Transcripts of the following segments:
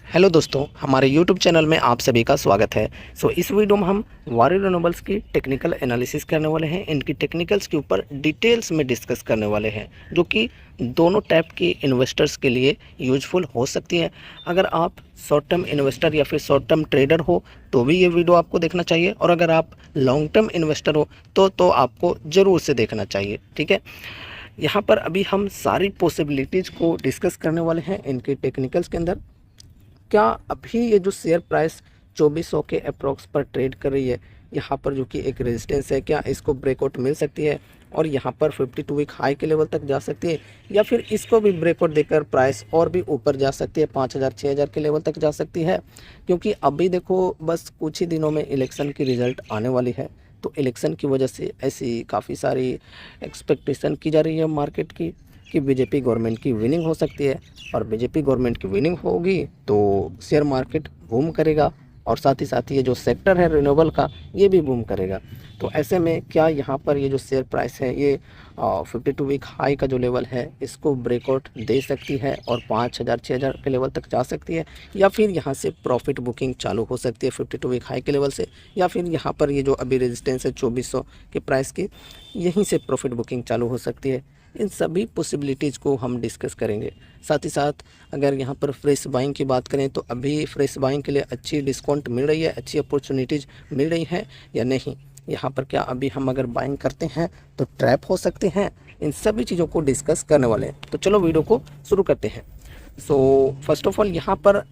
Hello दोस्तों, हमारे YouTube channel में आप सभी का स्वागत है। इस वीडियो में हम वारी रिन्यूएबल्स की टेक्निकल एनालिसिस करने वाले हैं। इनकी टेक्निकल्स के ऊपर डिटेल्स में डिस्कस करने वाले हैं, जो कि दोनों टाइप के इन्वेस्टर्स के लिए यूजफुल हो सकती है। अगर आप शॉर्ट टर्म इन्वेस्टर या फिर शॉर्ट टर्म ट्रेडर हो तो भी ये वीडियो आपको देखना चाहिए, और अगर आप लॉन्ग टर्म इन्वेस्टर हो तो आपको ज़रूर से देखना चाहिए। ठीक है, यहाँ पर अभी हम सारी पॉसिबिलिटीज़ को डिस्कस करने वाले हैं इनके टेक्निकल्स के अंदर। क्या अभी ये जो शेयर प्राइस 2400 के अप्रॉक्स पर ट्रेड कर रही है, यहाँ पर जो कि एक रेजिस्टेंस है, क्या इसको ब्रेकआउट मिल सकती है और यहाँ पर 52 वीक हाई के लेवल तक जा सकती है, या फिर इसको भी ब्रेकआउट देकर प्राइस और भी ऊपर जा सकती है, 5000 6000 के लेवल तक जा सकती है। क्योंकि अभी देखो, बस कुछ ही दिनों में इलेक्शन की रिज़ल्ट आने वाली है, तो इलेक्शन की वजह से ऐसी काफ़ी सारी एक्सपेक्टेशन की जा रही है मार्केट की कि बीजेपी गवर्नमेंट की विनिंग हो सकती है, और बीजेपी गवर्नमेंट की विनिंग होगी तो शेयर मार्केट बूम करेगा, और साथ ही साथ ये जो सेक्टर है रिन्यूएबल का, ये भी बूम करेगा। तो ऐसे में क्या यहाँ पर ये जो शेयर प्राइस है, ये 52 वीक हाई का जो लेवल है, इसको ब्रेकआउट दे सकती है और 5000 6000 के लेवल तक जा सकती है, या फिर यहाँ से प्रॉफिट बुकिंग चालू हो सकती है 52 वीक हाई के लेवल से, या फिर यहाँ पर ये जो अभी रेजिस्टेंस है 2400 के प्राइस की, यहीं से प्रॉफिट बुकिंग चालू हो सकती है। इन सभी पॉसिबिलिटीज़ को हम डिस्कस करेंगे। साथ ही साथ अगर यहाँ पर फ्रेश बाइंग की बात करें तो अभी फ्रेश बाइंग के लिए अच्छी डिस्काउंट मिल रही है, अच्छी अपॉर्चुनिटीज़ मिल रही है या नहीं, यहाँ पर क्या अभी हम अगर बाइंग करते हैं तो ट्रैप हो सकते हैं, इन सभी चीज़ों को डिस्कस करने वाले हैं। तो चलो वीडियो को शुरू करते हैं। फर्स्ट ऑफ ऑल यहाँ पर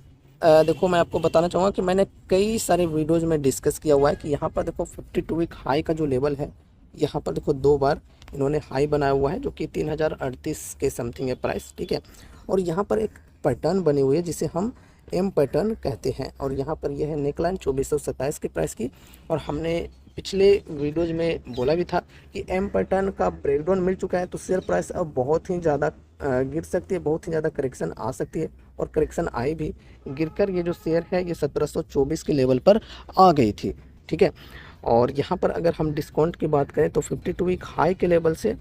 देखो, मैं आपको बताना चाहूँगा कि मैंने कई सारे वीडियोज़ में डिस्कस किया हुआ है कि यहाँ पर देखो 52 वीक हाई का जो लेवल है, यहाँ पर देखो 2 बार इन्होंने हाई बनाया हुआ है, जो कि 3038 के समथिंग है प्राइस। ठीक है, और यहाँ पर एक पैटर्न बनी हुई है जिसे हम एम पैटर्न कहते हैं, और यहाँ पर यह है नेकलाइन 2427 के प्राइस की। और हमने पिछले वीडियोज में बोला भी था कि एम पैटर्न का ब्रेकडाउन मिल चुका है, तो शेयर प्राइस अब बहुत ही ज़्यादा गिर सकती है, बहुत ही ज़्यादा करेक्शन आ सकती है, और करेक्शन आई भी, गिरकर ये जो शेयर है ये 1724 के लेवल पर आ गई थी। ठीक है, और यहाँ पर अगर हम डिस्काउंट की बात करें तो 52 वीक हाई के लेवल से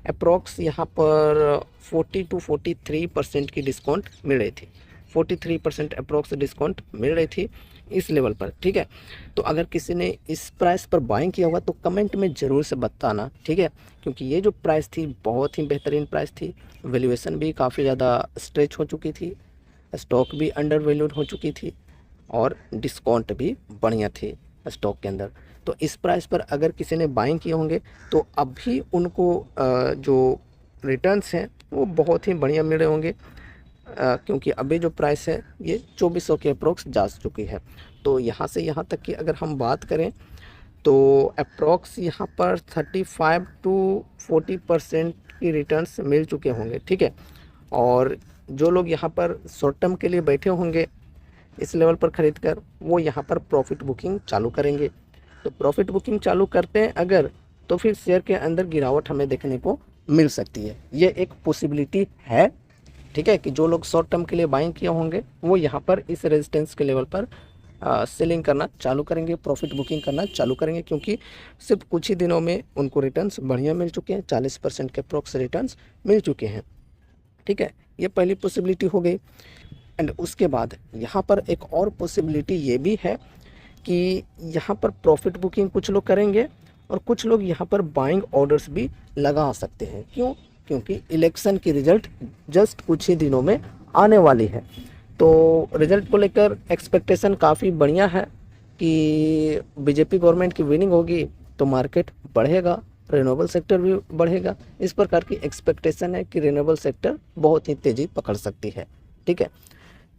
अप्रॉक्स यहाँ पर 40 to 43% की डिस्काउंट मिल रही थी, 43% अप्रॉक्स डिस्काउंट मिल रही थी इस लेवल पर। ठीक है, तो अगर किसी ने इस प्राइस पर बाइंग किया हुआ तो कमेंट में ज़रूर से बताना। ठीक है, क्योंकि ये जो प्राइस थी बहुत ही बेहतरीन प्राइस थी, वैल्यूएशन भी काफ़ी ज़्यादा स्ट्रेच हो चुकी थी, स्टॉक भी अंडर वैल्यूड हो चुकी थी, और डिस्काउंट भी बढ़िया थी स्टॉक के अंदर। तो इस प्राइस पर अगर किसी ने बाइंग किए होंगे तो अभी उनको जो रिटर्न्स हैं वो बहुत ही बढ़िया मिल रहे होंगे, क्योंकि अभी जो प्राइस है ये 2400 के अप्रोक्स जा चुकी है। तो यहाँ से यहाँ तक की अगर हम बात करें तो अप्रोक्स यहाँ पर 35 to 40% की रिटर्न्स मिल चुके होंगे। ठीक है, और जो लोग यहाँ पर शॉर्ट टर्म के लिए बैठे होंगे इस लेवल पर ख़रीद कर, वो यहाँ पर प्रॉफिट बुकिंग चालू करेंगे। तो प्रॉफिट बुकिंग चालू करते हैं अगर, तो फिर शेयर के अंदर गिरावट हमें देखने को मिल सकती है, ये एक पॉसिबिलिटी है। ठीक है, कि जो लोग शॉर्ट टर्म के लिए बाइंग किए होंगे वो यहाँ पर इस रेजिस्टेंस के लेवल पर सेलिंग करना चालू करेंगे, प्रॉफिट बुकिंग करना चालू करेंगे, क्योंकि सिर्फ कुछ ही दिनों में उनको रिटर्न्स बढ़िया मिल चुके हैं, 40% के अप्रोक्स रिटर्न्स मिल चुके हैं। ठीक है, ये पहली पॉसिबिलिटी हो गई। एंड उसके बाद यहाँ पर एक और पॉसिबिलिटी ये भी है कि यहाँ पर प्रॉफिट बुकिंग कुछ लोग करेंगे, और कुछ लोग यहाँ पर बाइंग ऑर्डर्स भी लगा सकते हैं। क्यों? क्योंकि इलेक्शन की रिज़ल्ट जस्ट कुछ ही दिनों में आने वाली है, तो रिज़ल्ट को लेकर एक्सपेक्टेशन काफ़ी बढ़िया है कि बीजेपी गवर्नमेंट की विनिंग होगी तो मार्केट बढ़ेगा, रिन्यूएबल सेक्टर भी बढ़ेगा। इस प्रकार की एक्सपेक्टेशन है कि रिन्यूएबल सेक्टर बहुत ही तेज़ी पकड़ सकती है। ठीक है,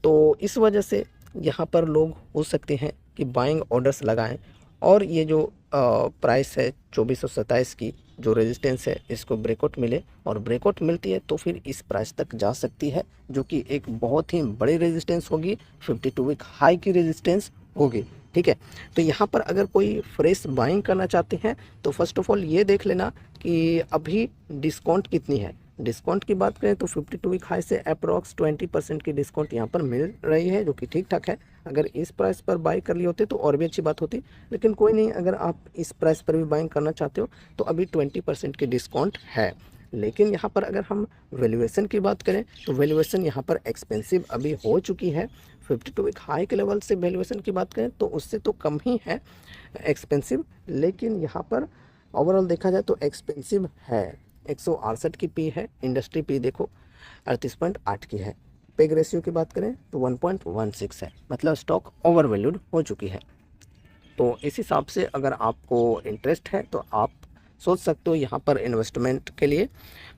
तो इस वजह से यहाँ पर लोग हो सकते हैं कि बाइंग ऑर्डर्स लगाएं, और ये जो प्राइस है 2427 की जो रेजिस्टेंस है इसको ब्रेकआउट मिले, और ब्रेकआउट मिलती है तो फिर इस प्राइस तक जा सकती है, जो कि एक बहुत ही बड़ी रेजिस्टेंस होगी, 52 वीक हाई की रेजिस्टेंस होगी। ठीक है, तो यहाँ पर अगर कोई फ्रेश बाइंग करना चाहते हैं तो फर्स्ट ऑफ ऑल ये देख लेना कि अभी डिस्काउंट कितनी है। डिस्काउंट की बात करें तो 52 वीक हाई से अप्रॉक्स 20% की डिस्काउंट यहाँ पर मिल रही है, जो कि ठीक ठाक है। अगर इस प्राइस पर बाई कर लिए होते तो और भी अच्छी बात होती, लेकिन कोई नहीं, अगर आप इस प्राइस पर भी बाइंग करना चाहते हो तो अभी 20% की डिस्काउंट है। लेकिन यहाँ पर अगर हम वैल्यूएशन की बात करें तो वैल्यूएशन यहाँ पर एक्सपेंसिव अभी हो चुकी है। 52 वीक हाई के लेवल से वैल्यूएशन की बात करें तो उससे तो कम ही है एक्सपेंसिव, लेकिन यहाँ पर ओवरऑल देखा जाए तो एक्सपेंसिव है। 168 की पी है, इंडस्ट्री पी देखो 38.8 की है। पेग रेशियो की बात करें तो 1.16 है, मतलब स्टॉक ओवर वैल्यूड हो चुकी है। तो इस हिसाब से अगर आपको इंटरेस्ट है तो आप सोच सकते हो यहाँ पर इन्वेस्टमेंट के लिए।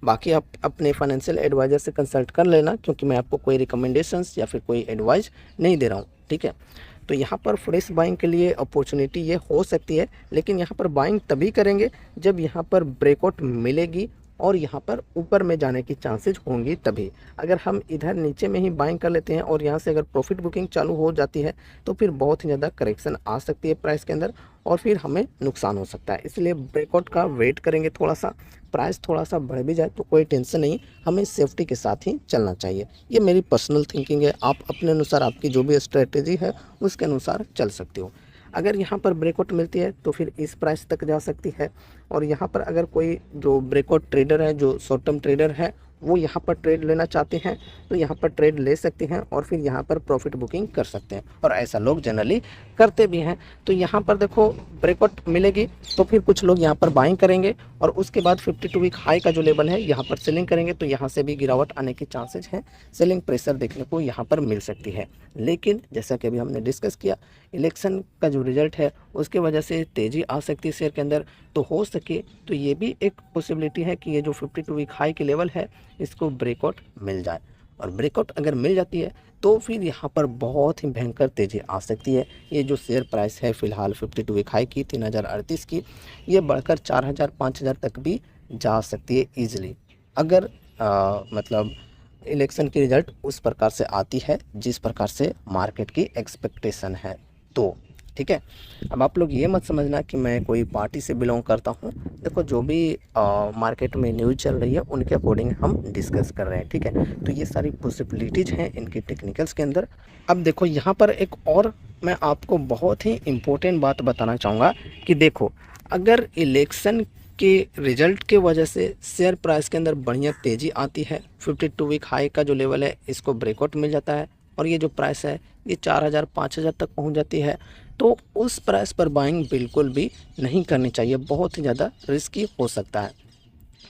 बाकी आप अपने फाइनेंशियल एडवाइज़र से कंसल्ट कर लेना, क्योंकि मैं आपको कोई रिकमेंडेशंस या फिर कोई एडवाइस नहीं दे रहा हूँ, ठीक है। तो यहाँ पर फ्रेश बाइंग के लिए अपॉर्चुनिटी ये हो सकती है, लेकिन यहाँ पर बाइंग तभी करेंगे जब यहाँ पर ब्रेकआउट मिलेगी और यहाँ पर ऊपर में जाने की चांसेज होंगी तभी। अगर हम इधर नीचे में ही बाइंग कर लेते हैं और यहाँ से अगर प्रॉफिट बुकिंग चालू हो जाती है तो फिर बहुत ही ज़्यादा करेक्शन आ सकती है प्राइस के अंदर और फिर हमें नुकसान हो सकता है। इसलिए ब्रेकआउट का वेट करेंगे थोड़ा सा, प्राइस थोड़ा सा बढ़ भी जाए तो कोई टेंशन नहीं, हमें सेफ्टी के साथ ही चलना चाहिए। ये मेरी पर्सनल थिंकिंग है, आप अपने अनुसार आपकी जो भी स्ट्रेटेजी है उसके अनुसार चल सकते हो। अगर यहाँ पर ब्रेकआउट मिलती है तो फिर इस प्राइस तक जा सकती है, और यहाँ पर अगर कोई जो ब्रेकआउट ट्रेडर है, जो शॉर्ट टर्म ट्रेडर है, वो यहाँ पर ट्रेड लेना चाहते हैं तो यहाँ पर ट्रेड ले सकते हैं और फिर यहाँ पर प्रॉफिट बुकिंग कर सकते हैं, और ऐसा लोग जनरली करते भी हैं। तो यहाँ पर देखो ब्रेकआउट मिलेगी तो फिर कुछ लोग यहाँ पर बाइंग करेंगे और उसके बाद 52 वीक हाई का जो लेवल है यहाँ पर सेलिंग करेंगे, तो यहाँ से भी गिरावट आने के चांसेज हैं, सेलिंग प्रेशर देखने को यहाँ पर मिल सकती है। लेकिन जैसा कि अभी हमने डिस्कस किया, इलेक्शन का जो रिजल्ट है उसके वजह से तेज़ी आ सकती है शेयर के अंदर, तो हो सके तो ये भी एक पॉसिबिलिटी है कि ये जो 52 वीक हाई के लेवल है इसको ब्रेकआउट मिल जाए, और ब्रेकआउट अगर मिल जाती है तो फिर यहाँ पर बहुत ही भयंकर तेज़ी आ सकती है। ये जो शेयर प्राइस है फ़िलहाल 52 वीक हाई की 3038 की, ये बढ़कर 4000 5000 तक भी जा सकती है ईजिली, अगर मतलब इलेक्शन की रिज़ल्ट उस प्रकार से आती है जिस प्रकार से मार्केट की एक्सपेक्टेशन है तो, ठीक है। अब आप लोग ये मत समझना कि मैं कोई पार्टी से बिलोंग करता हूँ। देखो जो भी मार्केट में न्यूज़ चल रही है उनके अकॉर्डिंग हम डिस्कस कर रहे हैं, ठीक है। तो ये सारी पॉसिबिलिटीज़ हैं इनकी टेक्निकल्स के अंदर। अब देखो यहाँ पर एक और मैं आपको बहुत ही इम्पोर्टेंट बात बताना चाहूँगा कि देखो, अगर इलेक्शन के रिजल्ट के वजह से शेयर प्राइस के अंदर बढ़िया तेज़ी आती है, 52 वीक हाई का जो लेवल है इसको ब्रेकआउट मिल जाता है और ये जो प्राइस है ये 4000 5000 तक पहुंच जाती है, तो उस प्राइस पर बाइंग बिल्कुल भी नहीं करनी चाहिए, बहुत ही ज़्यादा रिस्की हो सकता है।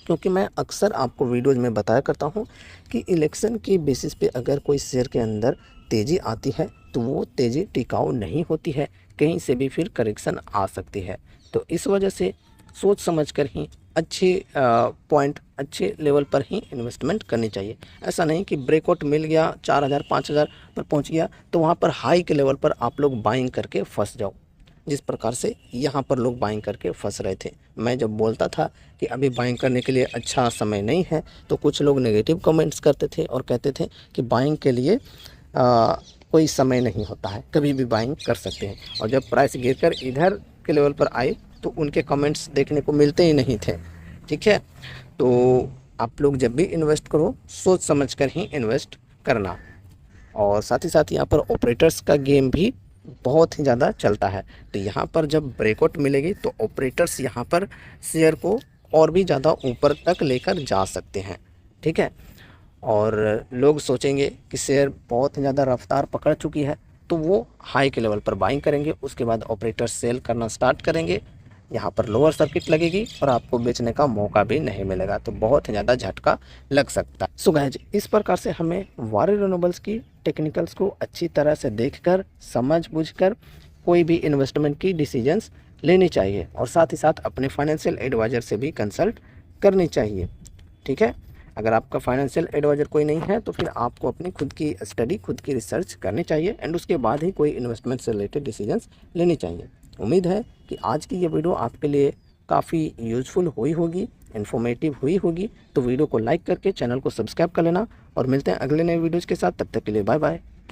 क्योंकि मैं अक्सर आपको वीडियोज़ में बताया करता हूं कि इलेक्शन की बेसिस पे अगर कोई शेयर के अंदर तेज़ी आती है तो वो तेज़ी टिकाऊ नहीं होती है, कहीं से भी फिर करेक्शन आ सकती है। तो इस वजह से सोच समझ कर ही अच्छे पॉइंट अच्छे लेवल पर ही इन्वेस्टमेंट करनी चाहिए। ऐसा नहीं कि ब्रेकआउट मिल गया 4000 5000 पर पहुंच गया तो वहां पर हाई के लेवल पर आप लोग बाइंग करके फंस जाओ, जिस प्रकार से यहाँ पर लोग बाइंग करके फंस रहे थे। मैं जब बोलता था कि अभी बाइंग करने के लिए अच्छा समय नहीं है तो कुछ लोग नेगेटिव कमेंट्स करते थे और कहते थे कि बाइंग के लिए कोई समय नहीं होता है, कभी भी बाइंग कर सकते हैं। और जब प्राइस गिरकर इधर के लेवल पर आई तो उनके कमेंट्स देखने को मिलते ही नहीं थे, ठीक है। तो आप लोग जब भी इन्वेस्ट करो सोच समझ कर ही इन्वेस्ट करना। और साथ ही साथ यहाँ पर ऑपरेटर्स का गेम भी बहुत ही ज़्यादा चलता है, तो यहाँ पर जब ब्रेकआउट मिलेगी तो ऑपरेटर्स यहाँ पर शेयर को और भी ज़्यादा ऊपर तक लेकर जा सकते हैं, ठीक है। और लोग सोचेंगे कि शेयर बहुत ही ज़्यादा रफ्तार पकड़ चुकी है तो वो हाई के लेवल पर बाइंग करेंगे, उसके बाद ऑपरेटर्स सेल करना स्टार्ट करेंगे, यहाँ पर लोअर सर्किट लगेगी और आपको बेचने का मौका भी नहीं मिलेगा, तो बहुत ही ज़्यादा झटका लग सकता है। सो गाइस, इस प्रकार से हमें वारी रिन्यूएबल्स की टेक्निकल्स को अच्छी तरह से देखकर समझ बूझकर कोई भी इन्वेस्टमेंट की डिसीजंस लेनी चाहिए, और साथ ही साथ अपने फाइनेंशियल एडवाइज़र से भी कंसल्ट करनी चाहिए, ठीक है। अगर आपका फाइनेंशियल एडवाइज़र कोई नहीं है तो फिर आपको अपनी खुद की स्टडी, खुद की रिसर्च करनी चाहिए एंड उसके बाद ही कोई इन्वेस्टमेंट से रिलेटेड डिसीजंस लेनी चाहिए। उम्मीद है कि आज की ये वीडियो आपके लिए काफ़ी यूज़फुल हुई होगी, इन्फॉर्मेटिव हुई होगी। तो वीडियो को लाइक करके चैनल को सब्सक्राइब कर लेना और मिलते हैं अगले नए वीडियोज़ के साथ। तब तक के लिए बाय बाय।